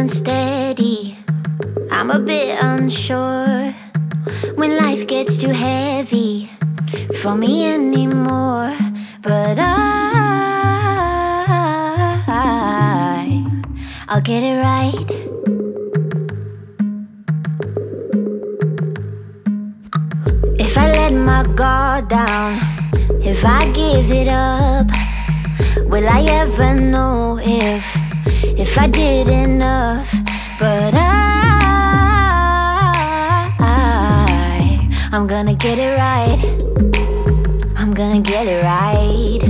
unsteady. I'm a bit unsure when life gets too heavy for me anymore. But I'll get it right. If I let my guard down, if I give it up, will I ever know if I did enough? But I'm gonna get it right. I'm gonna get it right.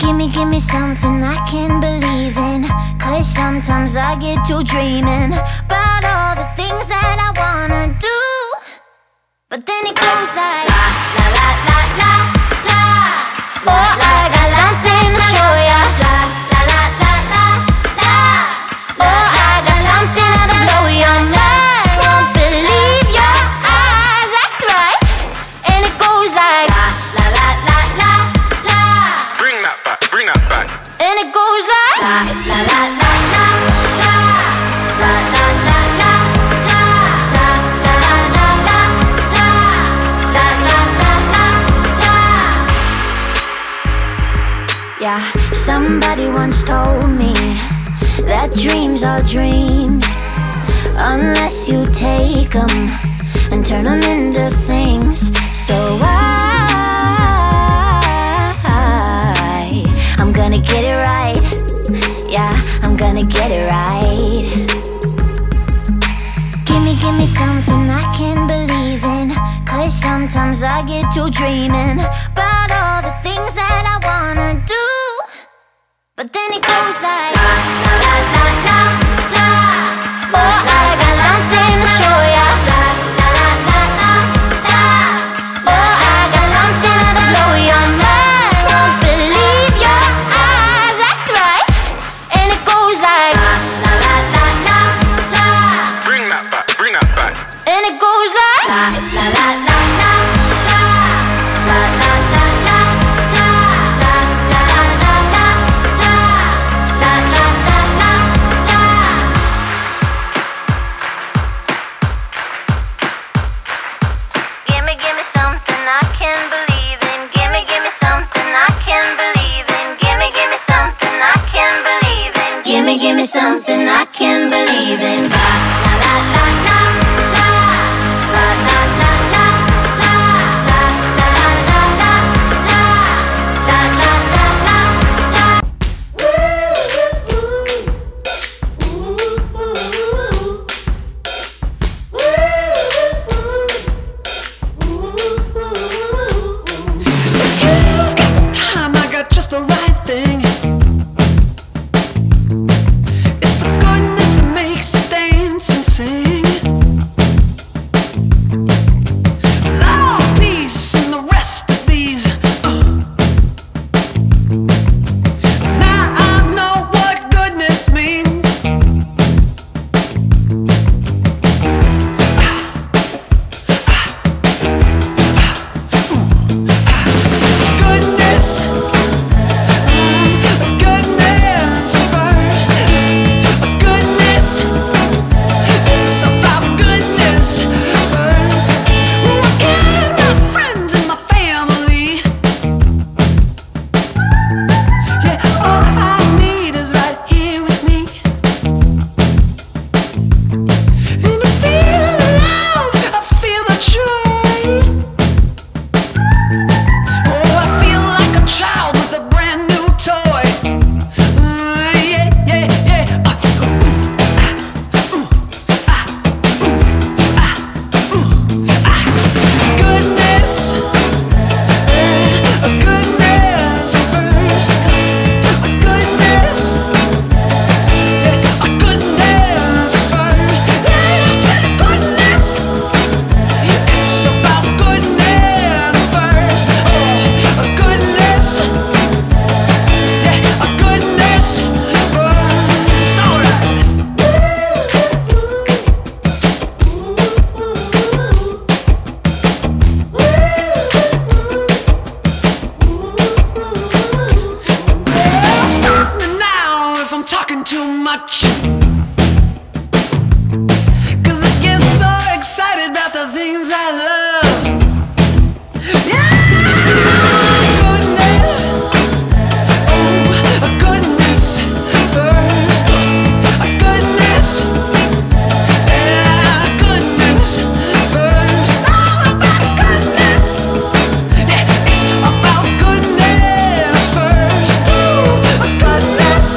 Give me something I can believe in, 'cause sometimes I get to dreaming about all the things that I wanna do. But then it goes like la la la la la la. Oh, I got something to show ya. La la la la la la. Oh, I got something that'll blow your mind. Won't believe your eyes, that's right. And it goes like la la la la la la. Bring that back, bring that back. And it goes like la la la la la la. La la la la la la la la la la. La la la la la. Yeah, somebody once told me that dreams are dreams unless you take them and turn them into things. So I'm gonna get it right. Yeah, I'm gonna get it right. Give me something I can believe in, 'cause sometimes I get to dreaming about all the things that I wanna do. But then it goes like la la la la la la. Oh, I got something to show ya. La la la la la la. Oh, I got something that'll blow your mind. Won't believe your eyes, that's right. And it goes like la la la la la la. Bring that back, bring that back. And it goes like la la la la la la. La la la la la la la la la la. La la la la la. Give me something I can believe in. Give me something I can believe in. Give me something I can believe in. Give me something I can believe in. La la la la la la. La la la la la la la la la la. La la la la la. If you've got the time, I got just the right thing. It's the good talking too much, 'cause I get so excited about the things I love. Yeah, goodness, oh, goodness first, goodness, yeah, goodness first, all about goodness, yeah, it's about goodness first, ooh, goodness,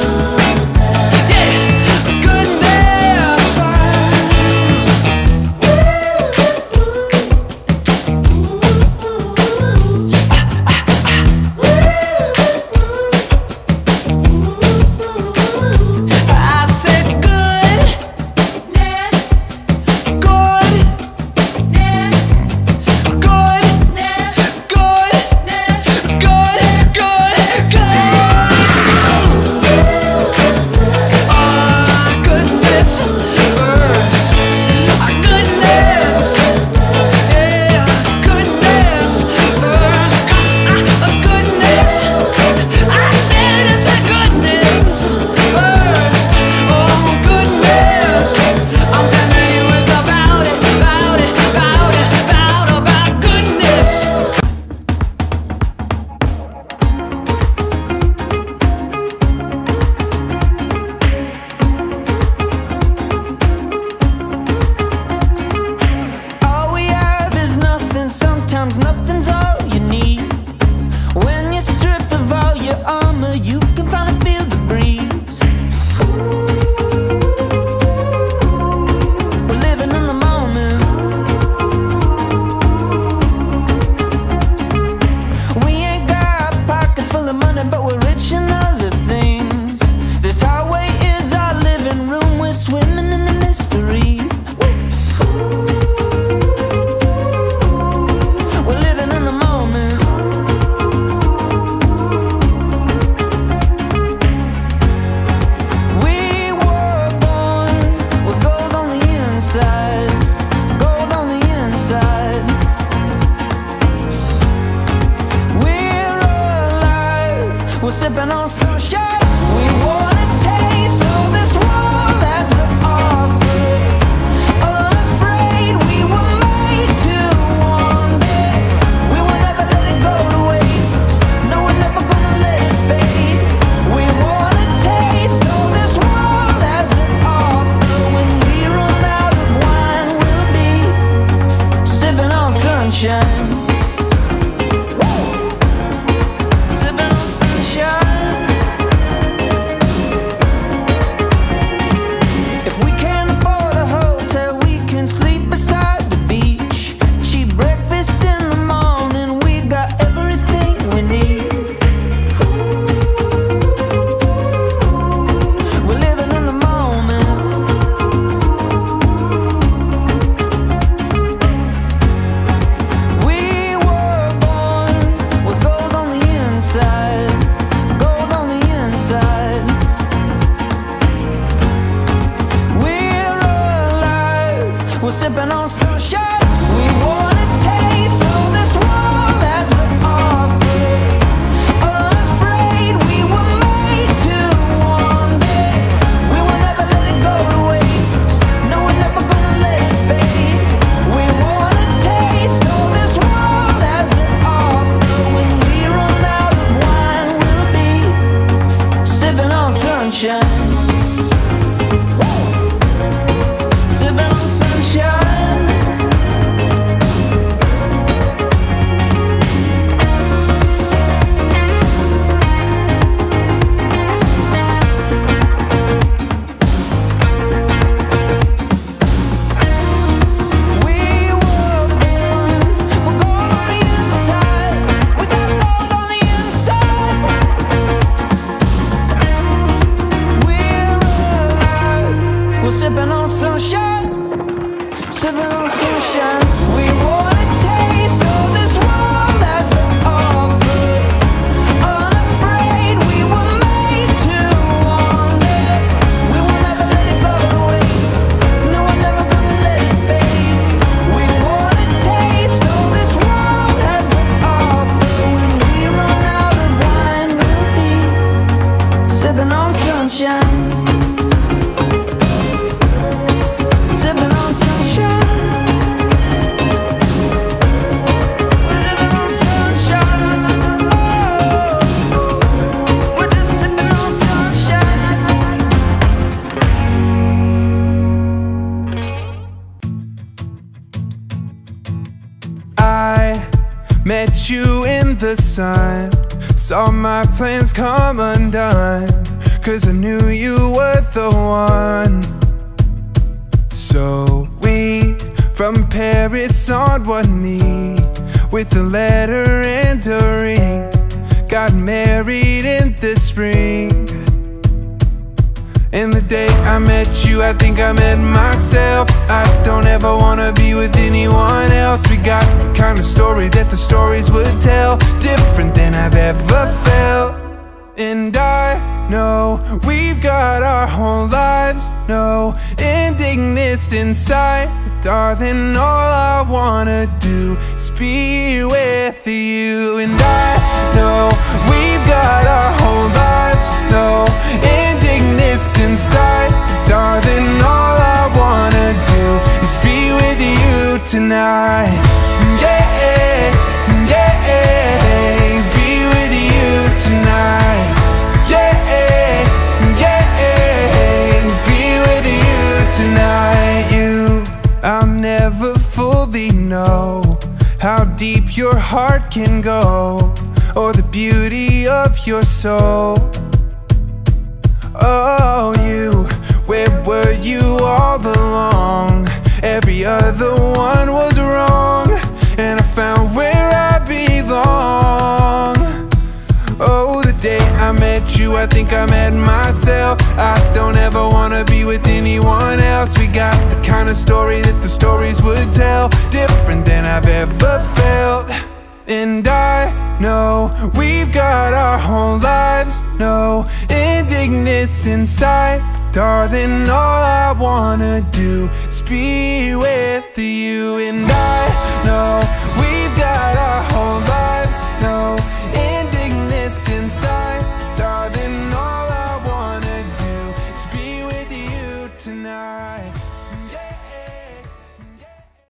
yeah, goodness first. I said goodness, goodness, goodness, goodness, good, good, good. Goodness first, goodness, yeah, goodness first, goodness. I said it's a goodness first, oh goodness. I'm telling you it's about it, about it, about it, about goodness. All we have is nothing, sometimes nothing's all you need. When you're stripped of all your armor, you can finally feel the breeze. We're living in the moment. We ain't got pockets full of money, but we're rich in other things. This highway is our living room, we're swimming in the mystery. We're living in the moment. We were born with gold on the inside, gold on the inside. We're alive, we're sipping on sunshine. We wanna taste all this world as the offer. Unafraid, we were made to wander. We will never let it go to waste. No, we're never gonna let it fade. We wanna taste all this world as the offer. When we run out of wine, we'll be sipping on sunshine. Sipping on sunshine. If we can't afford a hotel, we can sleep beside the beach. Cheap breakfast in the morning, we got everything we need. We're living in the moment. We were born with gold on the inside, gold on the inside. We're alive, we're sipping on sunshine. We wanna taste all this world as the offer. Unafraid, we were made to wander. We will never let it go to waste. No, we're never gonna let it fade. We wanna taste all this world as the offer. When we run out of wine, we'll be sipping on sunshine. Sipping on sunshine. We were born with gold on the inside. We got gold on the inside. We're alive, we're sipping on sunshine, sipping on sunshine. We wanna taste all this world as the offer. Unafraid, we were made to wander. We will never let it go to waste. No, we're never gonna let it fade. We wanna taste all this world as the offer. When we run out of wine, we'll be sipping on sunshine. met you in the sun, saw my plans come undone, 'cause I knew you were the one. So we, from Paris on one knee, with a letter and a ring, got married in the spring. And the day I met you, I think I met myself. I don't ever wanna be with anyone else. We got the kind of story that the stories would tell, different than I've ever felt. And I know we've got our whole lives, no ending this inside. But darling, all I wanna do is be with you. And I know we've got our whole lives, no ending this inside. But darling, all I wanna do is be with you tonight. Yeah, yeah, be with you tonight. Yeah, yeah, be with you tonight. I'll never fully know how deep your heart can go, or the beauty of your soul. Oh, where were you all along? Every other one was wrong, and I found where I belong. Oh, the day I met you, I think I met myself. I don't ever wanna be with anyone else. We got the kind of story that the stories would tell, different than I've ever felt. And I know we've got our whole lives, no ending this inside. Darling, all I wanna do is be with you. And I